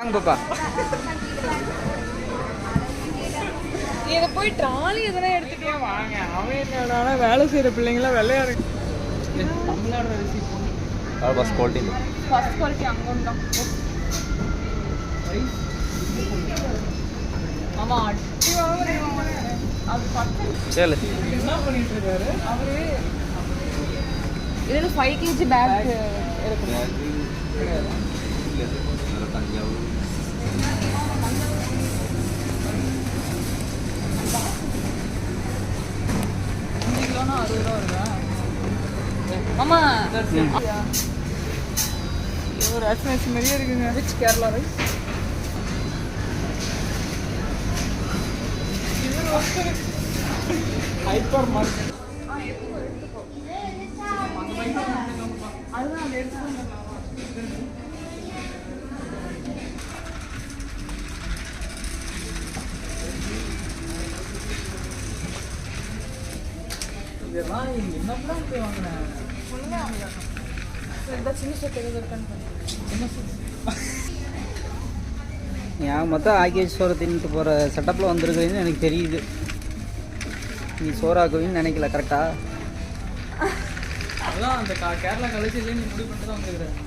வாங்க பாப்பா. இதை போய் ட்ராலி எதனா எடுத்துட்டே வாங்க. அவன் என்னடா வேலை செய்கிற பிள்ளைங்களாம் விளையாடு. தமிழ்நாடு அரிசி ஃபர்ஸ்ட் குவாலிட்டி. ஃபர்ஸ்ட் குவாலிட்டி அங்கே தான். ஆமாம் அட்டி வாங்க. அது சரி என்ன பண்ணிட்டு இருக்காரு அவரு? இதில் 5 kg பேக் இருக்குது. தஞ்சாவூர் கிலோனா 60 ரூபா வருதா? ஆமாம் ஒரு ரைஸ் மாதிரியே இருக்குங்க. Rich Kerala rice. Hyper market. அதுதான் அது எடுத்து இதெல்லாம் என்ன போய் வாங்கினேன். நான் மொத்தம் ஆக்கேஜ் சோறை தின்னுட்டு போகிற செட்டப்பில் வந்துருக்குறீங்கன்னு எனக்கு தெரியுது. நீ சோறாக்குவீன்னு நினைக்கல கரெக்டா? அதான் அந்த கேரளா கலைச்சிலே நீ முடிவு பண்ணிட்டு தான் வந்துருக்குறேன்.